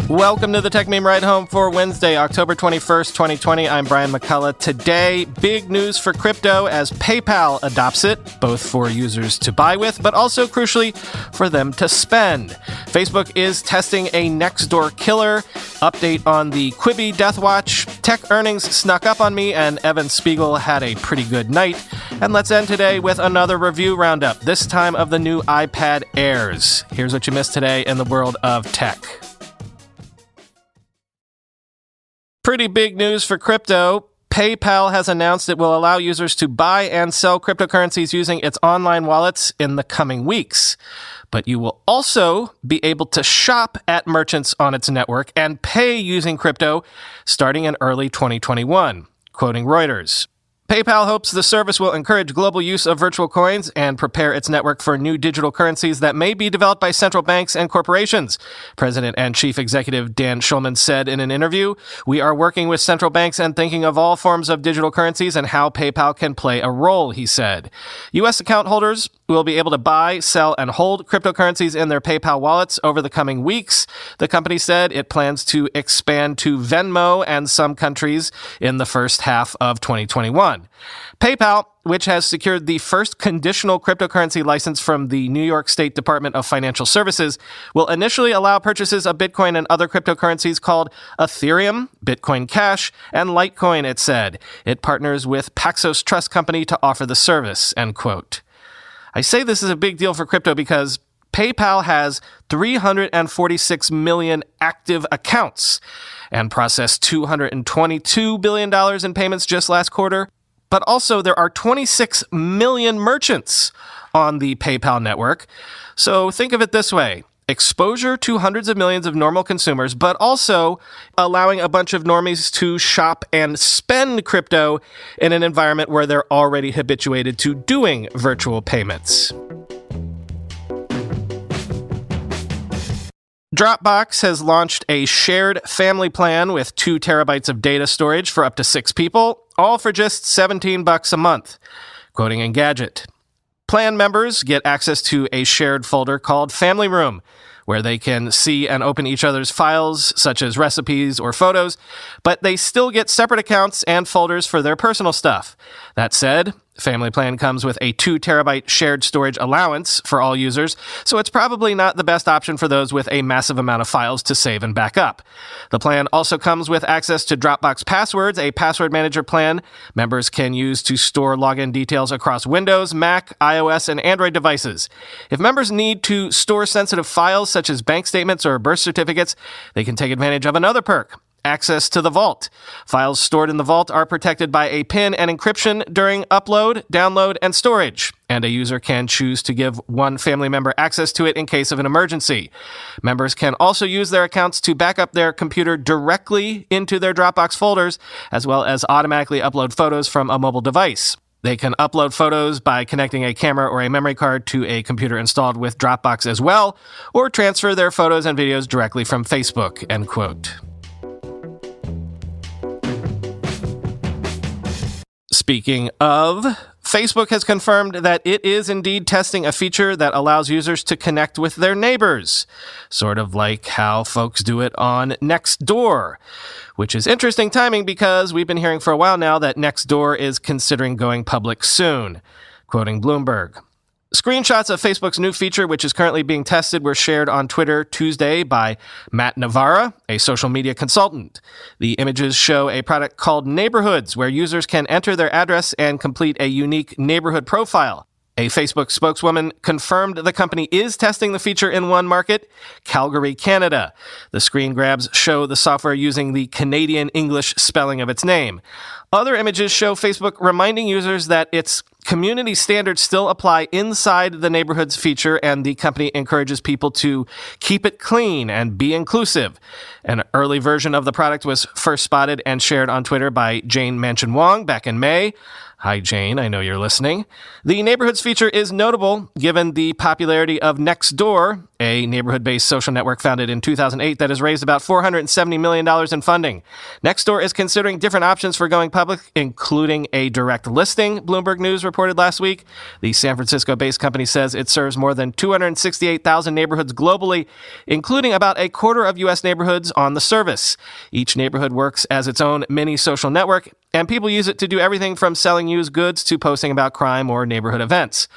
Welcome to the Tech Meme Ride Home for Wednesday, October 21st, 2020. I'm Brian McCullough. Today, big news for crypto as PayPal adopts it, both for users to buy with, but also, crucially, for them to spend. Facebook is testing a next-door killer. Update on the Quibi Death Watch. Tech earnings snuck up on me, and Evan Spiegel had a pretty good night. And let's end today with another review roundup, this time of the new iPad Airs. Here's what you missed today in the world of tech. Pretty big news for crypto. PayPal has announced it will allow users to buy and sell cryptocurrencies using its online wallets in the coming weeks. But you will also be able to shop at merchants on its network and pay using crypto starting in early 2021, quoting Reuters. PayPal hopes the service will encourage global use of virtual coins and prepare its network for new digital currencies that may be developed by central banks and corporations. President and Chief Executive Dan Schulman said in an interview, "We are working with central banks and thinking of all forms of digital currencies and how PayPal can play a role," he said. U.S. account holders will be able to buy, sell, and hold cryptocurrencies in their PayPal wallets over the coming weeks. The company said it plans to expand to Venmo and some countries in the first half of 2021. PayPal, which has secured the first conditional cryptocurrency license from the New York State Department of Financial Services, will initially allow purchases of Bitcoin and other cryptocurrencies called Ethereum, Bitcoin Cash, and Litecoin, it said. It partners with Paxos Trust Company to offer the service, end quote. I say this is a big deal for crypto because PayPal has 346 million active accounts and processed $222 billion in payments just last quarter. But also, there are 26 million merchants on the PayPal network. So think of it this way. Exposure to hundreds of millions of normal consumers, but also allowing a bunch of normies to shop and spend crypto in an environment where they're already habituated to doing virtual payments. Dropbox has launched a shared family plan with 2 terabytes of data storage for up to 6 people, all for just $17 a month, quoting Engadget. Plan members get access to a shared folder called Family Room, where they can see and open each other's files, such as recipes or photos, but they still get separate accounts and folders for their personal stuff. That said, Family Plan comes with a 2 terabyte shared storage allowance for all users, so it's probably not the best option for those with a massive amount of files to save and back up. The plan also comes with access to Dropbox Passwords, a password manager plan members can use to store login details across Windows, Mac, iOS, and Android devices. If members need to store sensitive files such as bank statements or birth certificates, they can take advantage of another perk: access to the vault. Files stored in the vault are protected by a PIN and encryption during upload, download, and storage, and a user can choose to give one family member access to it in case of an emergency. Members can also use their accounts to back up their computer directly into their Dropbox folders, as well as automatically upload photos from a mobile device. They can upload photos by connecting a camera or a memory card to a computer installed with Dropbox as well, or transfer their photos and videos directly from Facebook, end quote. Speaking of, Facebook has confirmed that it is indeed testing a feature that allows users to connect with their neighbors, sort of like how folks do it on Nextdoor, which is interesting timing because we've been hearing for a while now that Nextdoor is considering going public soon, quoting Bloomberg. Screenshots of Facebook's new feature, which is currently being tested, were shared on Twitter Tuesday by Matt Navarra, a social media consultant. The images show a product called Neighborhoods, where users can enter their address and complete a unique neighborhood profile. A Facebook spokeswoman confirmed the company is testing the feature in one market, Calgary, Canada. The screen grabs show the software using the Canadian English spelling of its name. Other images show Facebook reminding users that its community standards still apply inside the Neighborhoods feature, and the company encourages people to keep it clean and be inclusive. An early version of the product was first spotted and shared on Twitter by Jane Manchun Wong back in May. Hi, Jane. I know you're listening. The Neighborhoods feature is notable given the popularity of Nextdoor, a neighborhood-based social network founded in 2008 that has raised about $470 million in funding. Nextdoor is considering different options for going public, including a direct listing, Bloomberg News reported last week. The San Francisco-based company says it serves more than 268,000 neighborhoods globally, including about a quarter of U.S. neighborhoods on the service. Each neighborhood works as its own mini social network, and people use it to do everything from selling used goods to posting about crime or neighborhood events.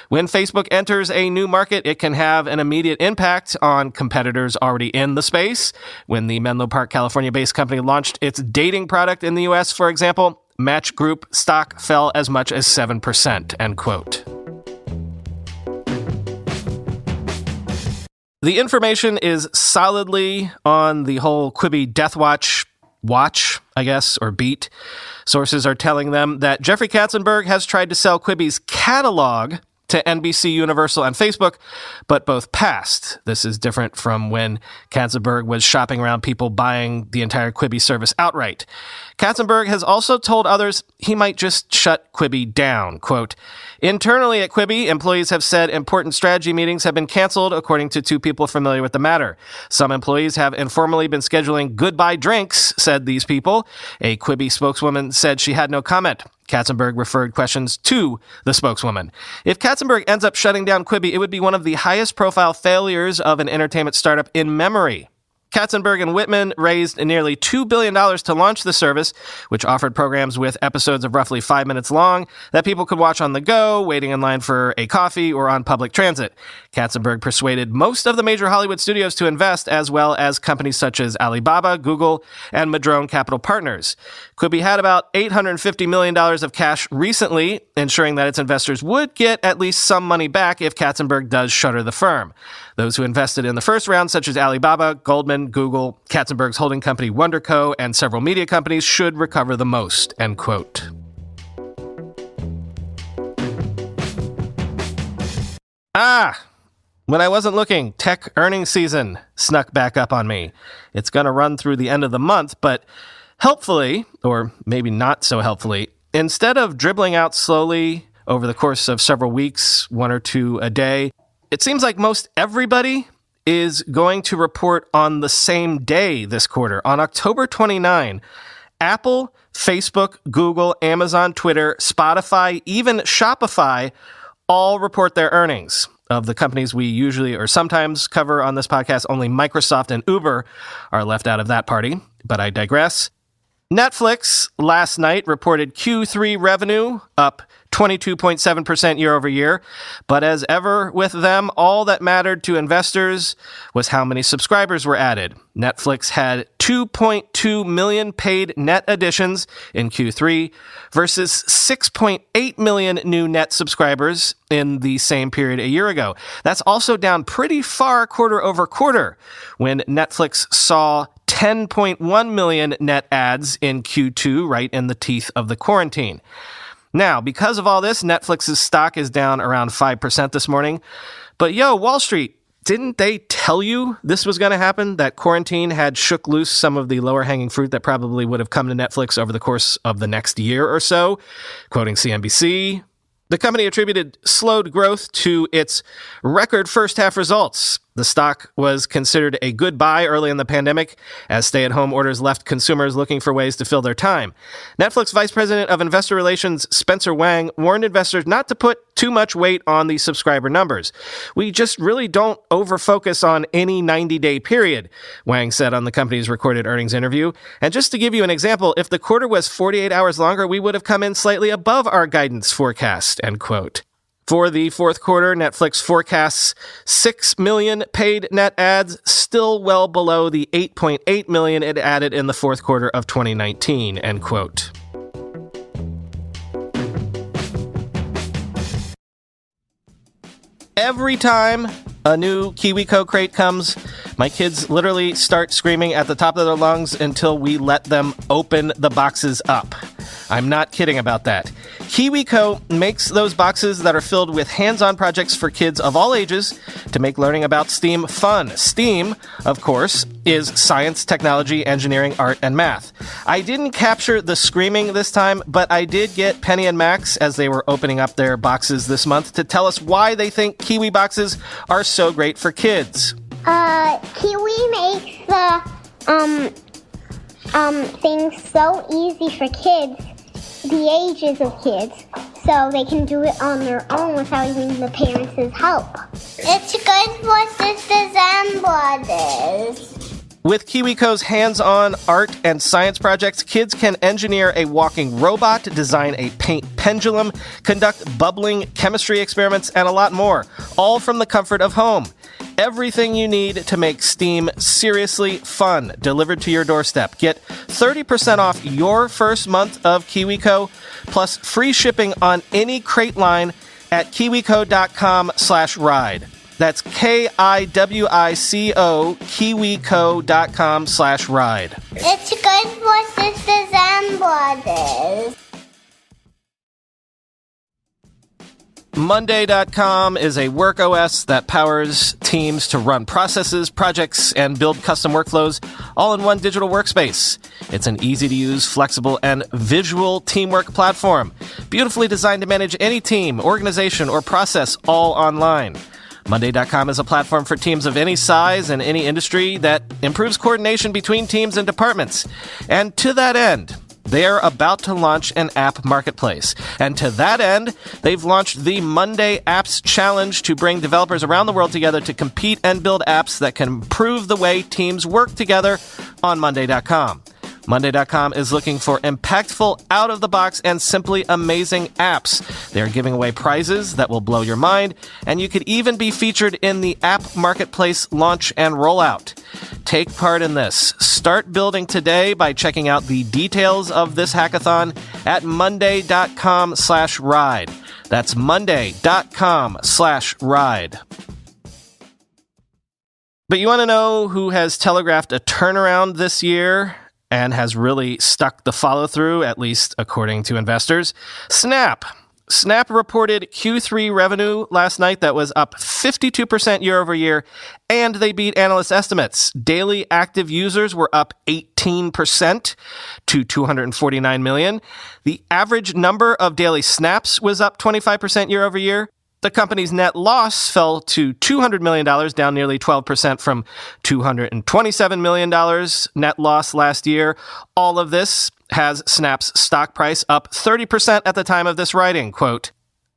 When Facebook enters a new market, it can have an immediate impact on competitors already in the space. When the Menlo Park, California-based company launched its dating product in the U.S., for example, Match Group stock fell as much as 7%, end quote. The information is solidly on the whole Quibi Death Watch, I guess, or beat. Sources are telling them that Jeffrey Katzenberg has tried to sell Quibi's catalog to NBC, Universal, and Facebook, but both passed. This is different from when Katzenberg was shopping around people buying the entire Quibi service outright. Katzenberg has also told others he might just shut Quibi down. Quote, internally at Quibi, employees have said important strategy meetings have been canceled, according to two people familiar with the matter. Some employees have informally been scheduling goodbye drinks, said these people. A Quibi spokeswoman said she had no comment. Katzenberg referred questions to the spokeswoman. If Katzenberg ends up shutting down Quibi, it would be one of the highest profile failures of an entertainment startup in memory. Katzenberg and Whitman raised nearly $2 billion to launch the service, which offered programs with episodes of roughly 5 minutes long that people could watch on the go, waiting in line for a coffee, or on public transit. Katzenberg persuaded most of the major Hollywood studios to invest, as well as companies such as Alibaba, Google, and Madrone Capital Partners. Quibi had about $850 million of cash recently, ensuring that its investors would get at least some money back if Katzenberg does shutter the firm. Those who invested in the first round, such as Alibaba, Goldman, Google, Katzenberg's holding company WonderCo, and several media companies, should recover the most, end quote. When I wasn't looking, tech earnings season snuck back up on me. It's going to run through the end of the month, but helpfully, or maybe not so helpfully, instead of dribbling out slowly over the course of several weeks, one or two a day, it seems like most everybody is going to report on the same day this quarter. On October 29, Apple, Facebook, Google, Amazon, Twitter, Spotify, even Shopify all report their earnings. Of the companies we usually or sometimes cover on this podcast, only Microsoft and Uber are left out of that party, but I digress. Netflix last night reported Q3 revenue up 22.7% year over year. But as ever with them, all that mattered to investors was how many subscribers were added. Netflix had 2.2 million paid net additions in Q3 versus 6.8 million new net subscribers in the same period a year ago. That's also down pretty far quarter over quarter, when Netflix saw 10.1 million net adds in Q2, right in the teeth of the quarantine. Now, because of all this, Netflix's stock is down around 5% this morning. But Wall Street, didn't they tell you this was going to happen? That quarantine had shook loose some of the lower-hanging fruit that probably would have come to Netflix over the course of the next year or so? Quoting CNBC, the company attributed slowed growth to its record first-half results. The stock was considered a good buy early in the pandemic as stay-at-home orders left consumers looking for ways to fill their time. Netflix Vice President of Investor Relations Spencer Wang warned investors not to put too much weight on the subscriber numbers. We just really don't over-focus on any 90-day period, Wang said on the company's recorded earnings interview. And just to give you an example, if the quarter was 48 hours longer, we would have come in slightly above our guidance forecast, end quote. For the fourth quarter, Netflix forecasts 6 million paid net adds, still well below the 8.8 million it added in the fourth quarter of 2019, end quote. Every time a new Kiwico crate comes, my kids literally start screaming at the top of their lungs until we let them open the boxes up. I'm not kidding about that. Kiwico makes those boxes that are filled with hands-on projects for kids of all ages to make learning about STEAM fun. STEAM, of course, is science, technology, engineering, art, and math. I didn't capture the screaming this time, but I did get Penny and Max, as they were opening up their boxes this month, to tell us why they think Kiwi boxes are so great for kids. Kiwi makes the things so easy for kids, the ages of kids, so they can do it on their own without even the parents' help. It's good for sisters and brothers. With Kiwico's hands-on art and science projects, kids can engineer a walking robot, design a paint pendulum, conduct bubbling chemistry experiments, and a lot more, all from the comfort of home. Everything you need to make STEAM seriously fun, delivered to your doorstep. Get 30% off your first month of Kiwico, plus free shipping on any crate line at kiwico.com/ride. That's KIWICO, kiwico.com/ride. It's good for sisters and brothers. Monday.com is a work OS that powers teams to run processes, projects, and build custom workflows all in one digital workspace. It's an easy-to-use, flexible, and visual teamwork platform, beautifully designed to manage any team, organization, or process all online. Monday.com is a platform for teams of any size and any industry that improves coordination between teams and departments. And to that end, they are about to launch an app marketplace. And to that end, they've launched the Monday Apps Challenge to bring developers around the world together to compete and build apps that can improve the way teams work together on Monday.com. Monday.com is looking for impactful, out-of-the-box, and simply amazing apps. They're giving away prizes that will blow your mind, and you could even be featured in the App Marketplace launch and rollout. Take part in this. Start building today by checking out the details of this hackathon at monday.com/ride. That's monday.com/ride. But you want to know who has telegraphed a turnaround this year and has really stuck the follow-through, at least according to investors? Snap. Snap reported Q3 revenue last night that was up 52% year over year, and they beat analyst estimates. Daily active users were up 18% to 249 million. The average number of daily snaps was up 25% year over year. The company's net loss fell to $200 million, down nearly 12% from $227 million net loss last year. All of this has Snap's stock price up 30% at the time of this writing. Quote,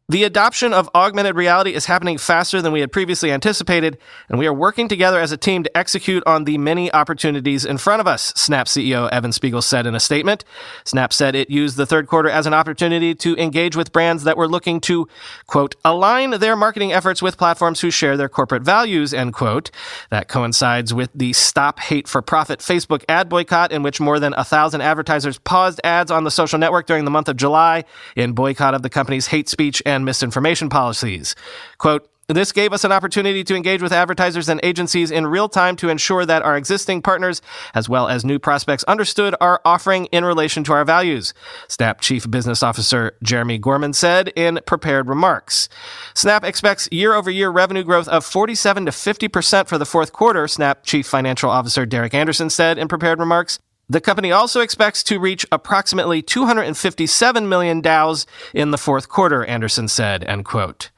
"The adoption of augmented reality is happening faster than we had previously anticipated, and we are working together as a team to execute on the many opportunities in front of us," Snap CEO Evan Spiegel said in a statement. Snap said it used the third quarter as an opportunity to engage with brands that were looking to, quote, "align their marketing efforts with platforms who share their corporate values," end quote. That coincides with the Stop Hate for Profit Facebook ad boycott, in which more than 1,000 advertisers paused ads on the social network during the month of July in boycott of the company's hate speech and misinformation policies. Quote, "This gave us an opportunity to engage with advertisers and agencies in real time to ensure that our existing partners, as well as new prospects, understood our offering in relation to our values," Snap Chief Business Officer Jeremy Gorman said in prepared remarks. Snap expects year-over-year revenue growth of 47 to 50% for the fourth quarter, Snap Chief Financial Officer Derek Anderson said in prepared remarks. The company also expects to reach approximately 257 million DAUs in the fourth quarter, Anderson said, end quote.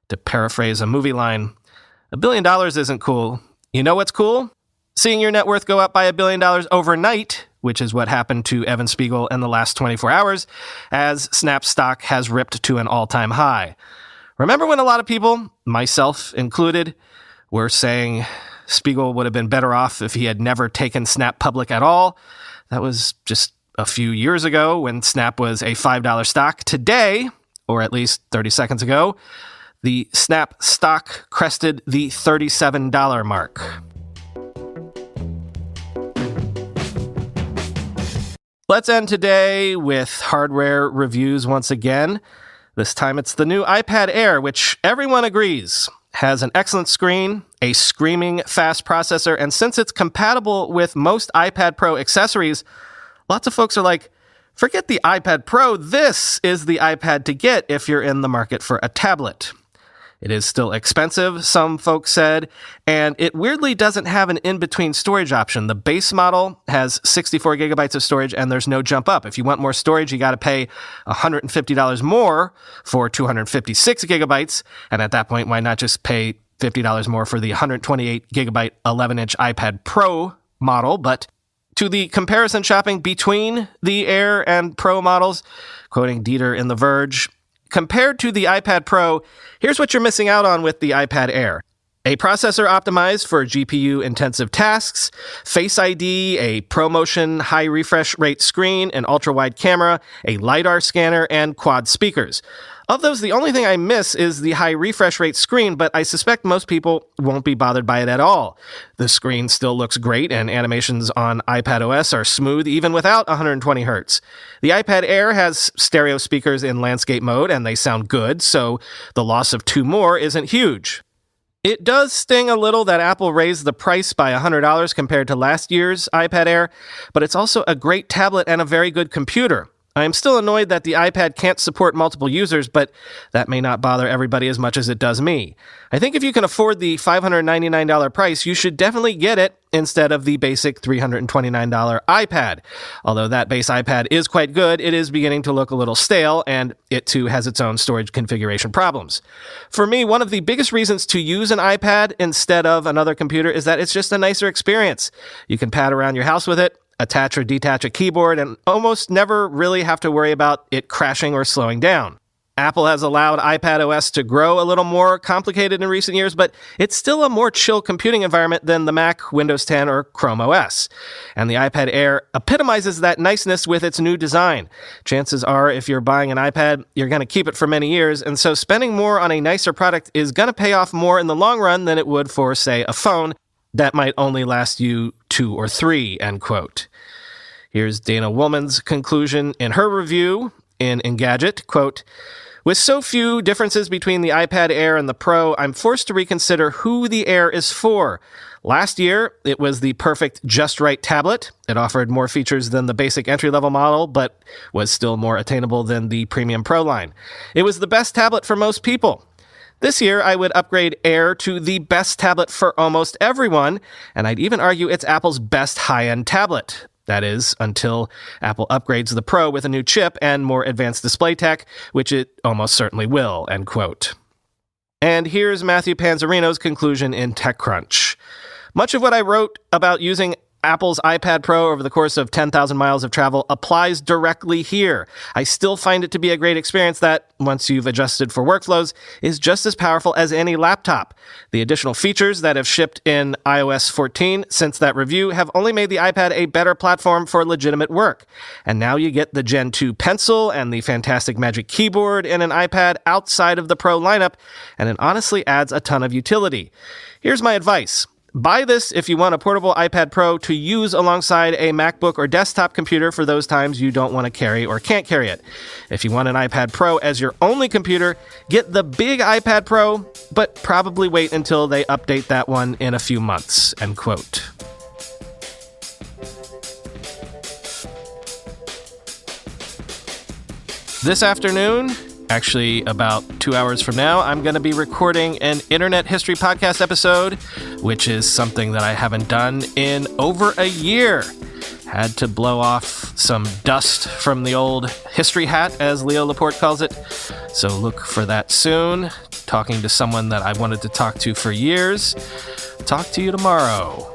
To paraphrase a movie line, $1 billion isn't cool. You know what's cool? Seeing your net worth go up by $1 billion overnight, which is what happened to Evan Spiegel in the last 24 hours, as Snap stock has ripped to an all-time high. Remember when a lot of people, myself included, were saying Spiegel would have been better off if he had never taken Snap public at all? That was just a few years ago when Snap was a $5 stock. Today, or at least 30 seconds ago, the Snap stock crested the $37 mark. Let's end today with hardware reviews once again. This time it's the new iPad Air, which everyone agrees has an excellent screen, a screaming fast processor, and since it's compatible with most iPad Pro accessories, lots of folks are like, Forget the iPad Pro, this is the iPad to get if you're in the market for a tablet. It is still expensive, some folks said, and it weirdly doesn't have an in-between storage option. The base model has 64 gigabytes of storage, and there's no jump up. If you want more storage, you got to pay $150 more for 256 gigabytes, and at that point, why not just pay $50 more for the 128 gigabyte 11-inch iPad Pro model? But to the comparison shopping between the Air and Pro models, quoting Dieter in The Verge, compared to the iPad Pro, here's what you're missing out on with the iPad Air. A processor optimized for GPU-intensive tasks, Face ID, a ProMotion high refresh rate screen, an ultra-wide camera, a LiDAR scanner, and quad speakers. Of those, the only thing I miss is the high refresh rate screen, but I suspect most people won't be bothered by it at all. The screen still looks great, and animations on iPadOS are smooth even without 120 Hz. The iPad Air has stereo speakers in landscape mode, and they sound good, so the loss of 2 more isn't huge. It does sting a little that Apple raised the price by $100 compared to last year's iPad Air, but it's also a great tablet and a very good computer. I am still annoyed that the iPad can't support multiple users, but that may not bother everybody as much as it does me. I think if you can afford the $599 price, you should definitely get it instead of the basic $329 iPad. Although that base iPad is quite good, it is beginning to look a little stale, and it too has its own storage configuration problems. For me, one of the biggest reasons to use an iPad instead of another computer is that it's just a nicer experience. You can pad around your house with it, attach or detach a keyboard, and almost never really have to worry about it crashing or slowing down. Apple has allowed iPadOS to grow a little more complicated in recent years, but it's still a more chill computing environment than the Mac, Windows 10, or Chrome OS. And the iPad Air epitomizes that niceness with its new design. Chances are, if you're buying an iPad, you're going to keep it for many years, and so spending more on a nicer product is going to pay off more in the long run than it would for, say, a phone that might only last you 2 or 3, end quote. Here's Dana Woolman's conclusion in her review in Engadget, quote, "With so few differences between the iPad Air and the Pro, I'm forced to reconsider who the Air is for. Last year, it was the perfect just right tablet. It offered more features than the basic entry-level model, but was still more attainable than the Premium Pro line. It was the best tablet for most people. This year, I would upgrade Air to the best tablet for almost everyone, and I'd even argue it's Apple's best high-end tablet. That is, until Apple upgrades the Pro with a new chip and more advanced display tech, which it almost certainly will," end quote. And here's Matthew Panzarino's conclusion in TechCrunch. "Much of what I wrote about using Apple's iPad Pro over the course of 10,000 miles of travel applies directly here. I still find it to be a great experience that, once you've adjusted for workflows, is just as powerful as any laptop. The additional features that have shipped in iOS 14 since that review have only made the iPad a better platform for legitimate work. And now you get the Gen 2 Pencil and the fantastic Magic Keyboard in an iPad outside of the Pro lineup, and it honestly adds a ton of utility. Here's my advice. Buy this if you want a portable iPad Pro to use alongside a MacBook or desktop computer for those times you don't want to carry or can't carry it. If you want an iPad Pro as your only computer, get the big iPad Pro, but probably wait until they update that one in a few months," end quote. This afternoon, actually about 2 hours from now, I'm going to be recording an Internet History Podcast episode, which is something that I haven't done in over a year. Had to blow off some dust from the old history hat, as Leo Laporte calls it. So look for that soon. Talking to someone that I wanted to talk to for years. Talk to you tomorrow.